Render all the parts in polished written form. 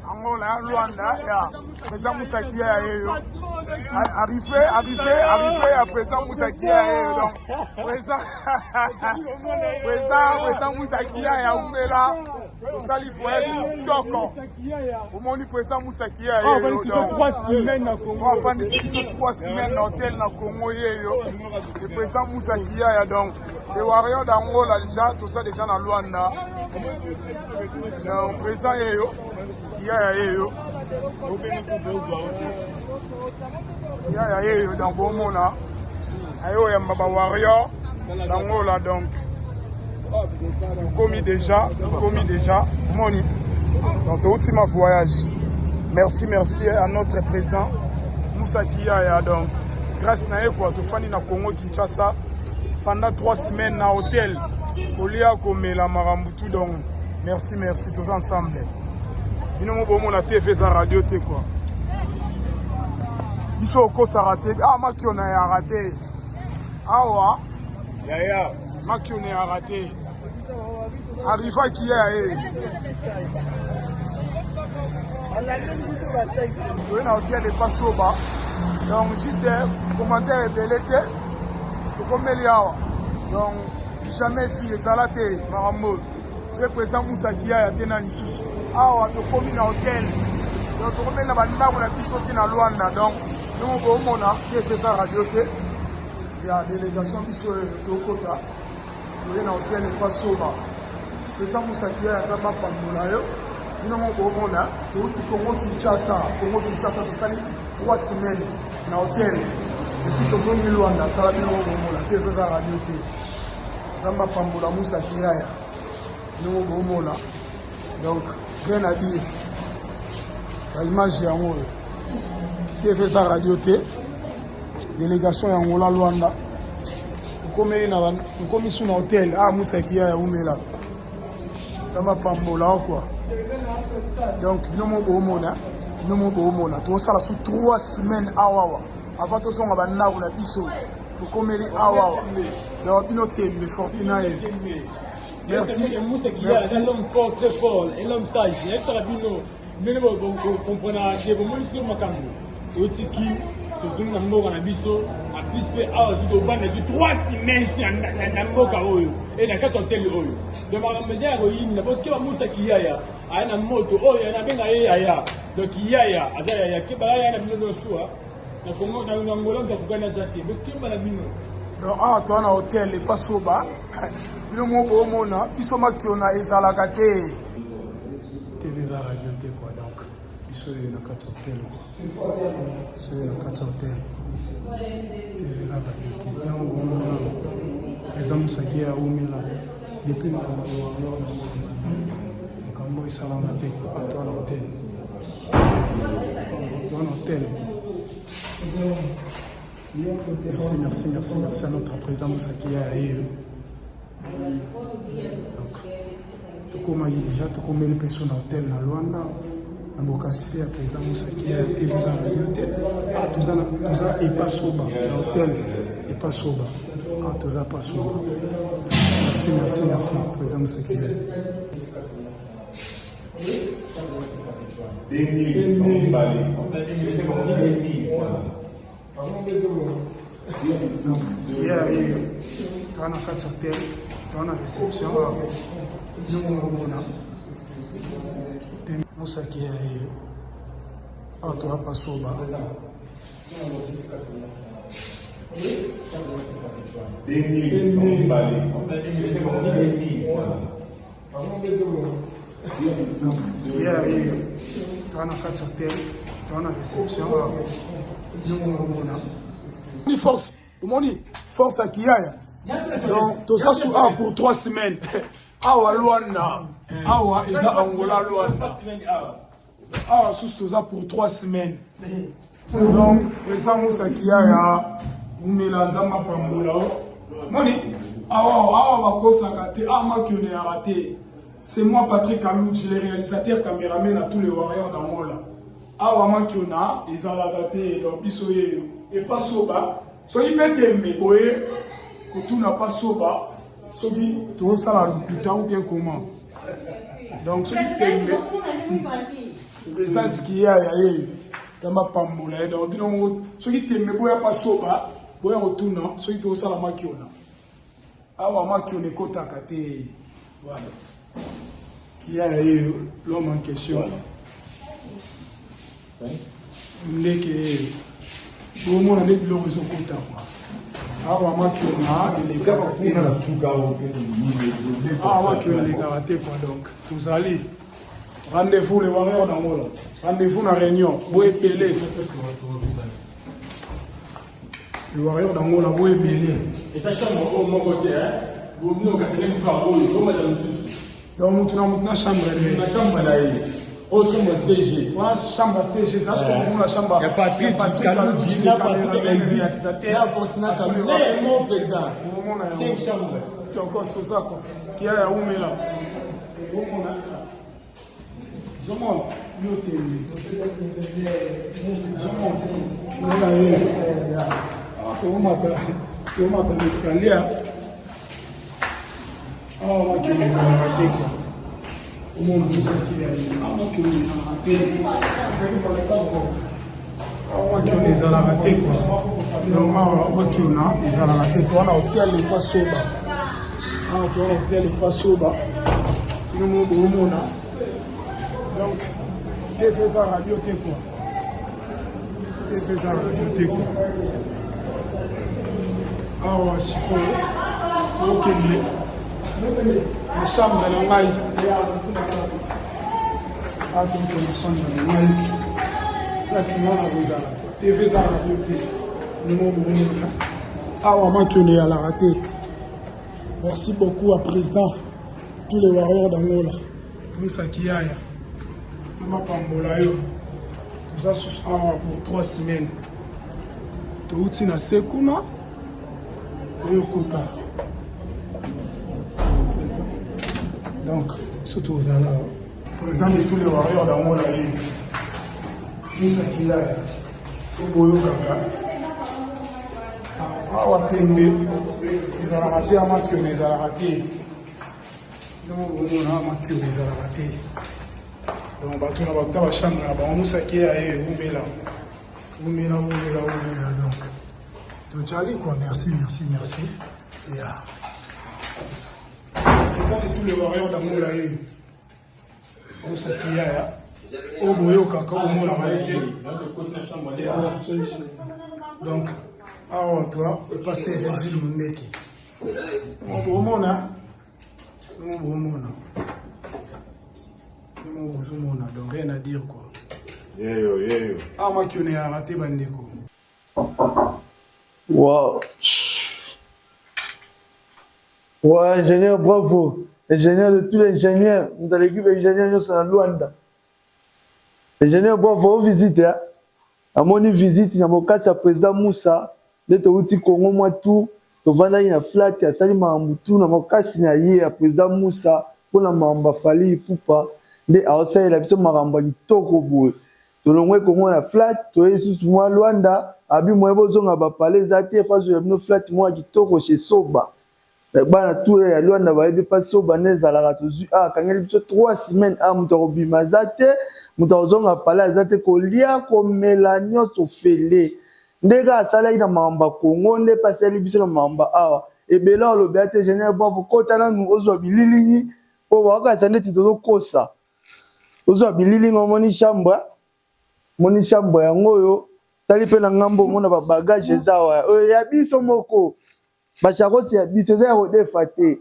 Angola, Luanda, ya président Moussa Kia arrivé à président Moussa Kia donc président Moussa Kia ya umela to sali voyage Toko au moment du président Moussa Kia donc 3 semaines na Congo enfin d'ici 3 semaines dans hôtel na Congo le président Moussa Kia donc les warriors d'Angola déjà tout ça déjà dans Luanda donc président dans Bomona, ayo ya Mbaba Warrior, d'Angola donc. Commis déjà, Moni. Donc ultime voyage. Merci à notre président Moussa Kia donc. Grâce à quoi tu fani na Congo Kinshasa pendant 3 semaines na hôtel. Olia comme la Marambutu donc. Merci tous ensemble. Bino mo na TV za radio te quoi. Biso ko sa raté. Ah Makiona a raté. Awa. Ya. Makiona a raté. Arriva qui est. Oui, na hôtel de Pasoba. Donc juste commentaire belete. Comme Eliawa. Donc jamais fait salaté Marambo. Le président Moussa Kia a tenu un sous. Ah, on a commis dans l'hôtel. Donc, on a mis dans Luanda. Donc, nous avons fait ça radio. Il y a une délégation qui est au côté. Nous avons l'hôtel et pas sauva. Le président Moussa Kia a été en train nous avons fait Congo Kinshasa, tout ça, 3 semaines dans l'hôtel. Et puis, nous avons mis Luanda. Nous avons fait ça radio. Nous avons fait Moussa Kia. Nous avons là. Donc, rien à dire. L'image est en haut. Qui fait ça radio T. Délégation est en haut là, Luanda. Nous sommes sur un hôtel. Ah, Moussa Kia est là. Ça m'a pas là quoi. Donc, nous avons là. Tout ça là sur 3 semaines à Wawa. Avant tout ça, on va na la biso. Pour comme il est à Wawa. Donc, nous sommes Fortuna. Merci. Un homme fort, très fort, un homme sage. Il y a un rabino, mais vous comprenez, il y a un homme qui est makambo. Il y a un homme qui est makambo, il y a plus de 3 semaines ici à Mboka. Et il y a 4 hôtels. Donc, ma mère héroïne, il y a un Moussa qui a un moto, il y a un Bengaïa. Donc, il y a un Bengaïa. Donc, on a un Angola qui a un Zaki. Mais qui est un rabino? Donc, ah, tu as un hôtel et pas soba. Le mot Bomona, ils sont qui on a Ezalakate. TV la radio te quoi donc. Ils sont dans 4 hôtels. Ils sont dans 4 hôtels. TV la radio te. Donc, on a président Moussa Kia Oumela. Depuis le Warrior. Donc, on a Ezalakate. Tu as un hôtel. Tu as un hôtel. Merci à notre président Moussa Kia. Donc, tout comme les personnes dans l'hôtel dans Luanda, dans le cité, le président Moussa Kia a été visé à l'hôtel. Ah, tout ça n'est pas soba. L'hôtel n'est pas soba. Ah, tout ça n'est pas soba. Merci, président Moussa Kia. Donc, il y a un hôtel. Dans la réception, Moussa Kia est tu n'as pas soba. Donc, il y a un hôtel. Dans la réception, force à Kia. Donc, tout ça pour 3 semaines. Awa Luanda. Awa Eza Angola Luanda. Awa tout ça pour 3 semaines. Donc, président Moussa Kia ya Oumela Nzamba Pambola. Moni, Awa Bakosa Kate, Makione a raté. C'est moi, Patrick Alouch, le réalisateur caméraman à tous les warriors d'Angola. Awa Makiona, ils ont raté, donc Bissoye, et pas Soba. Soyez peut aimer, que tout n'a pas soba, celui tout ça là, ou bien comment. Donc, celui qui président Skiya yaye tamba pambola donc bino soki tembe boya pa soba boya rotuna soki to sala makiona awa makiona ekotaka te voilà Skiya yaye l'homme en question ndeke bomona nde biloko ezokota kwa awa makiona elekaka te awa makiona elekaka te kwa donc tozali rendez-vous le warrior d'Angola. Rendez-vous dans la réunion. Vous êtes belé. Le warrior d'Angola, vous êtes belé. Et ça chambre au mon côté, hein. Vous venez au casino du Faro, vous madame Soussou. Donc, nous avons une chambre. Une chambre là. Au chambre CG. Voilà, chambre CG. Ça, c'est comme la chambre. Il y a Patrick Kaloudji, il y a Patrick existe. Il y a Fortuna Kaloudji. Mais mon président. 5 chambres. Tu as encore ce que ça, quoi. Qui a où, mais là. Jamon, donc, tu fais ça radio, tu quoi? Tu fais ça radio, tu quoi? Ah ouais, c'est quoi? Ok, la chambre de la maille. Ah, tu fais la chambre de la maille. Là, sinon, la rosa. Tu fais ça radio, tu ah ouais, moi, tu es à la raté. Merci beaucoup à président, tous les warriors d'Angola. Moussa Kiaya. Tama pambola yo za awa pour 3 semaines touti na sekuna koyokota donc surtout aux ala président de tous les warriors d'Angola Moussa Kiaya koyokaka awa pembe ezalaka te amakiona ezalaka te nomona amakiona ezalaka te. Donc, bato na bato ba chambre na ba Moussa Kiya umela. Donc, to chali quoi, merci. Yeah. Président de tous les warriors d'Angola Moussa Kiya oboyo kaka omona baete. Donc, awa toi, passer ces îles mundeki. Omona. Donc rien à dire quoi. Yo. Ah moi qui on est raté bandeko. Wow. Ouais, ingénieur, bravo. Ingénieur de tous les ingénieurs. Dans l'équipe ingénieur, nous sommes à Luanda. Ingénieur, bravo, visite. Hein? À mon visite, il y a mon cas, c'est président Moussa. Le Touti Congo, moi tout. Tu vas dans une flat, il y a Sali Mamoutou. Dans mon cas, il y a président Moussa. Pour la Mamba Fali, il faut pas. Nde aosala la biso makambo kitoko boye tolongwe kongo na flat toyesu mwa Luanda abi moye bozonga ba parler zate fazo ya bino flat mwa kitoko chez Soba bana tout ya Luanda ba yebi pas Soba nezala ka tozu kangeli biso 3 semaines muto robima zate muto ozonga parler zate kolia komela nyonso fele ndeka asala ina makambo kongo nde pasali biso na makambo awa ebela olobi ate général bravo kotana nu ozwa bililingi po wakasa ndeti tozokosa ozo bilili ngomoni chambra yango oyo tali pe na ngambo mona ba bagage ezawa ya biso moko ba chakosi ya biso za ko defate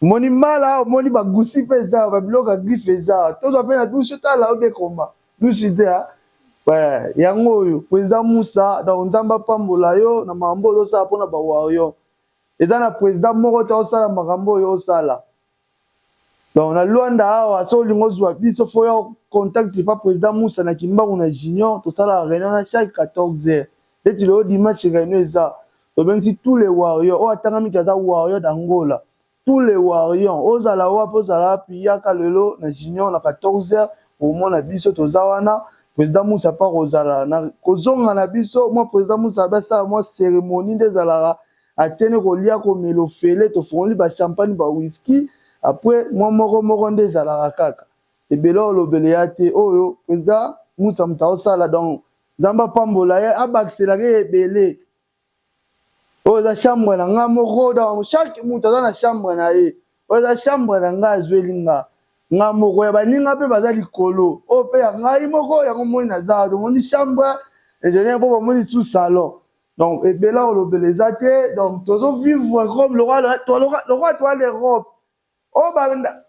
moni mala moni ba gusi pe za ba bloka griffe za tozo pe na douche tala obe koma douche idea yango oyo président Moussa da nzamba pambola yo na mambo ozo sa pona ba warrior eza na président moko to sala makambo yo sala. Donc, na Luanda awa so lingo zwa biso fo ya contact pas président Moussa na Kimbangu na Junior to sala réunion na chaque 14h. Et tu le dimanche réunion ça. To ben si tous les warriors o atangami kaza warrior d'Angola. Tous les warriors ozala wa pozala piyaka lelo na Junior na 14h au moins na biso to zawana président Moussa pas ozala na kozonga na biso moi président Moussa ba sa moi cérémonie des alara atiene ko lia ko melo fele to fondli ba champagne ba whisky. Après, moi, moko nde ezalaka kaka. ebelo lobele ya te oyo président Moussa Mutao sala donc Zamba pambola ye abakisela ke ebele oyo za chambre na nga moko donc chaque mutu aza na chambre na ye oyo za chambre na nga azweli nga moko ya baninga mpe baza likolo oyo mpe ya ngai moko yango moi naza tomoni chambre ingénieur mpo bamoni sous salon donc ebela olobela eza te donc tozovivre comme le roi toa l'Europe oyo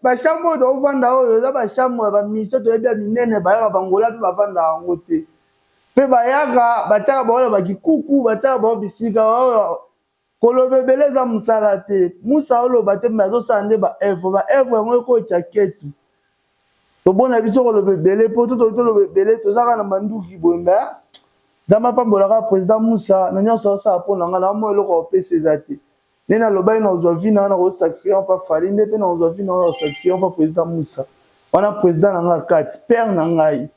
bachambre oyo toovanda oyo eza bachambre ya bamise toyebi ya minene bayaka bangola mpe bavandaka yango te mpe bayaka batiaka baoyo bakikuku batiaka bao bisika oyo koloba ebele eza mosala te musa oloba te me azosala nde baevre yango ekotia ketu tobona biso koloba ebele mpo toloba ebele tozaka na manduki boye mbe nzambe apambolaka président musa na nyonso asala mpo na nga na mo eloko opesa eza te nde nalobaki na ozwa vi na wana kosacrifie mpa fali nde mpe na ozwa vi na wana kosacrifie mpa président musa wana président na nga kati père na ngai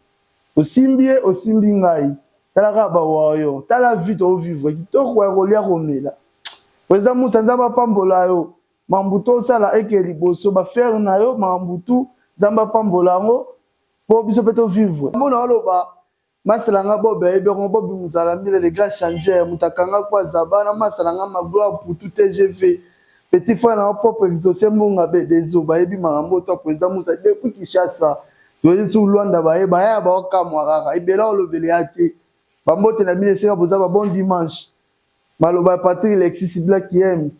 osimbi ye osimbi ngai tala kaka bawayo tala vi toovivre kitoko ya kolia komela président musa nzambe apambola yo makambo tosala eke liboso bafere na yo makambo tu nzambe apambola yango mpo biso mpe tovivre mbona oloba masala nga bobe ayebeko bobi muzala mbila les grands changeurs mutakanga kwa zabana masala nga magloire pour tout TGV petit frère na propre exaucé mbunga be dezo bayebi makambo to président musa depuis Kinshasa toyezi su Luanda bayeba ya baokamwa kaka ebela olobele ate bambote na bile seka boza ba bon dimanche maloba Patrick Alexis Black yem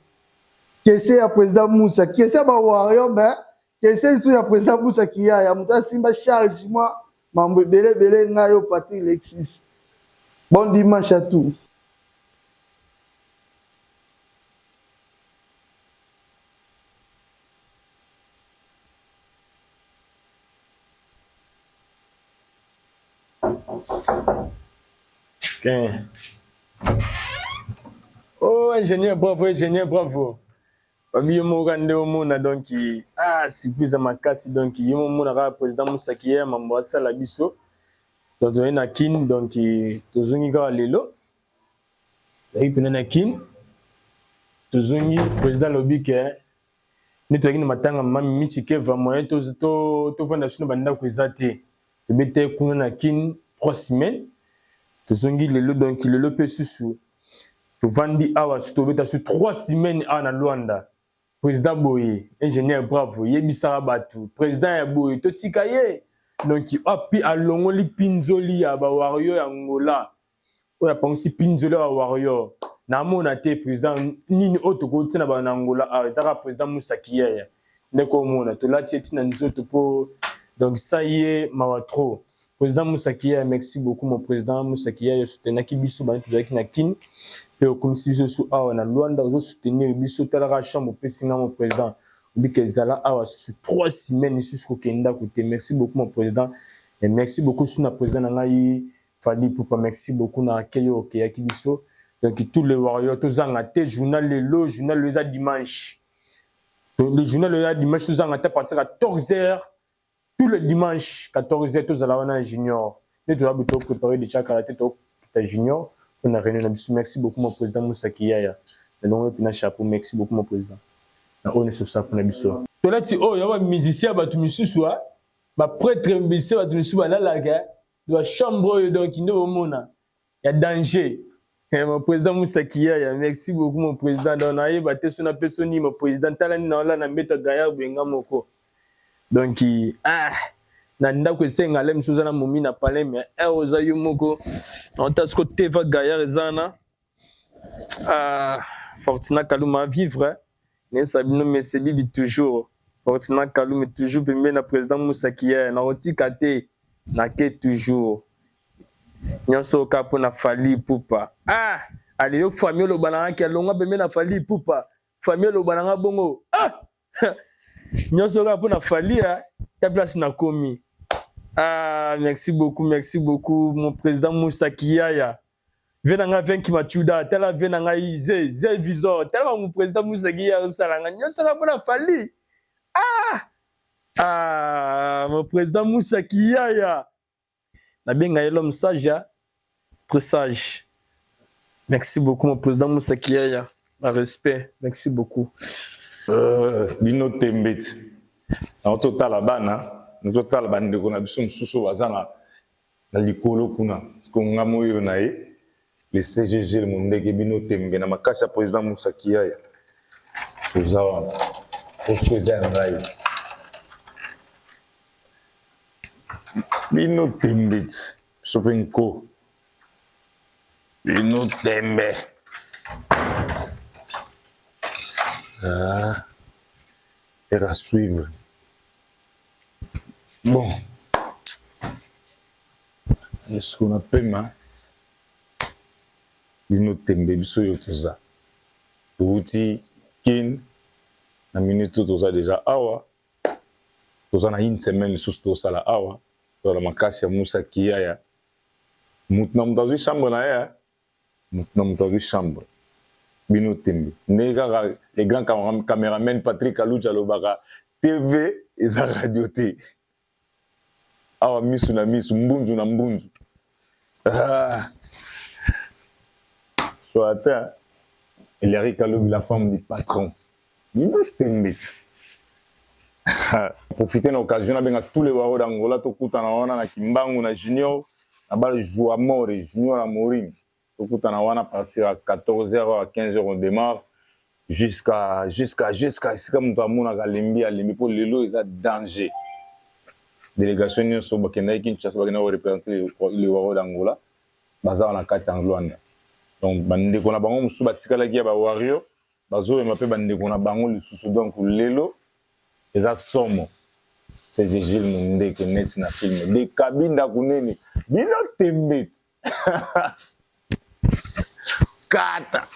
kese ya président musa kese ba warrior mais kese su ya président musa kiya ya muta simba charge moi mambo ebele ngai yo Patrick Alexis bon dimanche à tous. Okay. Oh, ingénieur, bravo, ingénieur, bravo. Babi Yomogande Omona, donc, si vous avez ma casse, donc, Yomona, président Moussa Kiye, Mambo Asala Biso, donc, on a kin, donc, Tozungi Lelo, et puis on a kin, Tozungi, président Lobike, nettoyer matanga mami mitike va moyen to fondation banda kwezate, to bete kuna kin 3 semaines. Tozongi lelo donc lelo pe susu to vandi awa to beta sur 3 semaines na Luanda président Boye ingénieur bravo yebisara batu président ya Boye to tikaye donc api alongoli pinzoli ya ba warrior ya Angola oya pansi pinzoli ya warrior na mona te président nini otoko tina ba na Angola ezaka président Moussa Kiye ndeko mona to lati tina nzoto po donc ça y est mawatro. Président Moussa Kiye, merci beaucoup mon président Moussa Kiye, soutenir Kibiso, Bantu na kin, et au commissaire sous Awa na Luanda, vous soutenir Biso Talara Chambre, Pessinga mon président, Bikezala Awa sur 3 semaines jusqu'au Kenda côté. Merci beaucoup mon président et merci beaucoup sur notre président Nangaï Fali Poupa, merci beaucoup na Keyo Keya Kibiso. Donc tous les warriors, tous en journal le journal le dimanche. Le journal le dimanche tous en à partir à 14h. Tous les dimanches, 14h, tous à la junior. Nous devons préparer des chaks à la tête au junior. On a réuni. Merci beaucoup, mon président Moussa Kiye. Merci beaucoup, mon président. On est sur ça pour la mission. Tu as dit, oh, il y a un musicien, tu me suis soit, ma prêtre musicien, tu me suis là, là, de la chambre, donc, il y a un monde. Il y a danger. Mon président Moussa Kiye, merci beaucoup, mon président. On a eu battu sur la personne, mon président. Talani, on a mis ta gaillard, benga moko. Donc, nanda ko senga lem suzana mumi na pale me oza yumoko on tas ko teva gaillard zana Fortuna Kaluma vivre ne sabino me sebi toujours Fortuna Kaluma toujours pembe na président Moussa Kiye na otikate na ke toujours nyonso kapo na Fali Poupa ali yo famille lo bananga ki alonga pembe na Fali Poupa famille lo bananga bongo nyonso kapo na Fali ta place na komi. Merci beaucoup, mon président Moussa Kiye. Venanga venki machuda, tala venanga ize, ze visor, tala mon président Moussa Kiye salanga, nyonso kapo na Fali. Mon président Moussa Kiye. Na benga l'homme sage, très sage. Merci beaucoup, mon président Moussa Kiye. Respect, merci beaucoup. Bino Tembet. En total, la bana. totala bandeko na biso mosusu baza na likolo kuna siko ngamo oyo na ye le CGG le mondeke bino tembe na makasi ya président Moussa Kiyaya toza wana poso eza ya ngai bino tembe ti biso mpe nko bino tembe à suivre. Bon. Est-ce qu'on a paiement? Bino tembe biso yo toza. Touti kin na minute toza déjà awa. Toza na une semaine sous to sala awa. Dans la makasi ya Moussa Kiyaya. Mutna mutazu chambre na ya. Mutna mutazu chambre. Bino tembe. Nega les grands caméramans Patrick Aloucha Lobaka TV et za radio T. Awa misu na misu mbunzu na mbunzu. Soit Hilary Kalobi la femme du patron. Bino tembe. Profiter de l'occasion avec tous les warriors d'Angola to kutana wana na Kimbangu na Junior na bal joua mort Junior à Morin. Tokutana wana à partir à 14h à 15h on démarre jusqu'à comme mutamu na limbi pour lelo ils a danger. Délégation ni so bakenda Kinshasa bakenda représenter les warriors d'Angola baza na kati Anglanda. Donc bande ko na bango musu batikala ki ba warrior bazo emape bande ko na bango lisusu donc lelo eza somo c'est Gilles Mundeke net na film de kabinda kunene bino tembe Kata.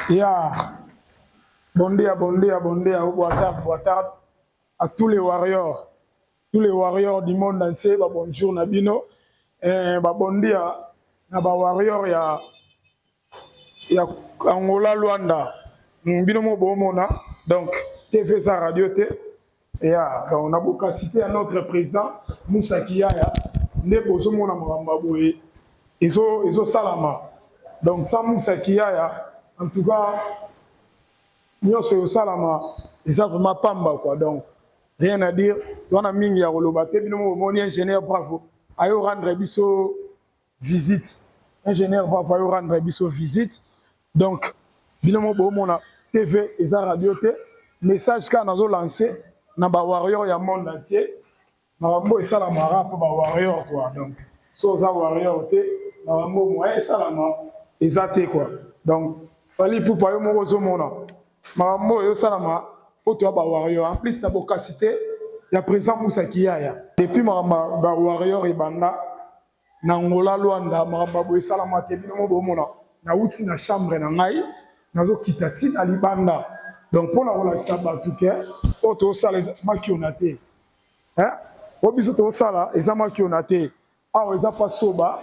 Yeah. Bon dia, à tous les warriors du monde entier, bonjour Nabino. Bon dia, na ba warrior ya Angola Luanda. Bino mo bomona. Donc TV sa radio T. Yeah, donc on a beaucoup cité à notre président Moussa Kiyaya. Ne bozo mona mamba boye. Iso salama. Donc, sans Moussa Kiyaya, en tout cas, nous sommes salama, et ça vraiment pamba quoi. Donc, rien à dire. On a mis à Rolobate, mon ingénieur bravo. Ayo rendre biso visite. Ingénieur bravo, ayo rendre biso visite. Donc, binomo bomona TV et ça radio T. Message qu'on a lancé, na ba warrior ya monde entier. Na ba salama rap ba warrior quoi. Donc, so za warrior T. Na mo moyen salama ezate quoi. Donc fali pour pas yo mozo mona mambo yo salama oto ba warrior en plus na bokasité ya président Moussa Kiyaya depuis mama ba warrior ibanda na Angola Luanda mama bo salama te bino mo mona na uti na chambre na ngai nazo kitati alibanda donc pour na relaxa ba tout que oto sala makionate hein obiso to sala ezama kionate awa eza pas soba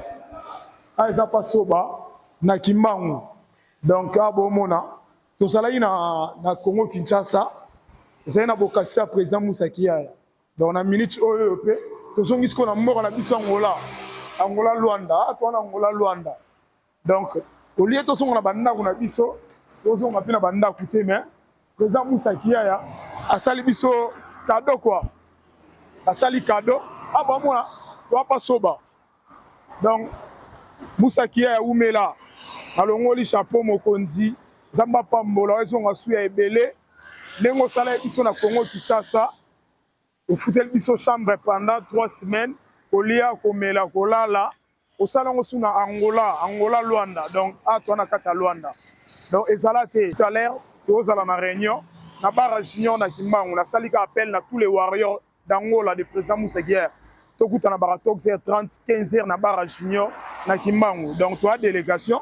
eza pas soba na Kimbangu. Donc abo mona to salai na Congo Kinshasa c'est na bokasta président Moussa Kiyaya. Donc na minute oyo pe to songi sko na moko na biso Angola Luanda to na Angola Luanda. Donc au lieu to songo na banda kuna biso to songo na banda kuté mais président Moussa Kiyaya asali biso cadeau quoi. Asali cadeau abo mona to pas soba. Donc Moussa Kiyaya umela alongoli chapeau mokonzi zamba pambola ezonga suya ebele nengo sala biso na Congo Kinshasa au foutel biso chambre pendant 3 semaines kolia komela kolala au salon suna Angola Luanda donc à toi na kata Luanda donc ezalate tout à l'heure tous à la réunion na bara junior na Kimbangu na salika appel na tous les warriors d'Angola de président Moussa Kiyaya tokuta na bara 30-15h na bara junior na Kimbangu donc toi délégation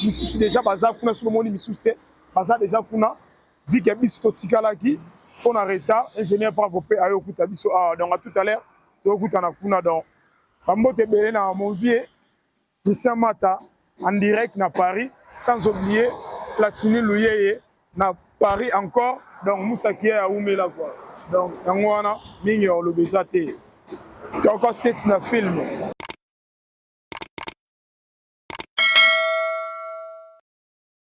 misusu déjà baza kuna sur moni misusu baza déjà kuna vu que biso totikalaki on a retard ingénieur bravo pe ayo kuta biso donc à tout à l'heure tokuta na kuna donc bambote belé na mon vieux Christian Mata en direct na Paris sans oublier Platini Louyeye na Paris encore donc Moussa Kiyaya umela quoi donc ngwana mingi on le besate. Tu as encore cette film.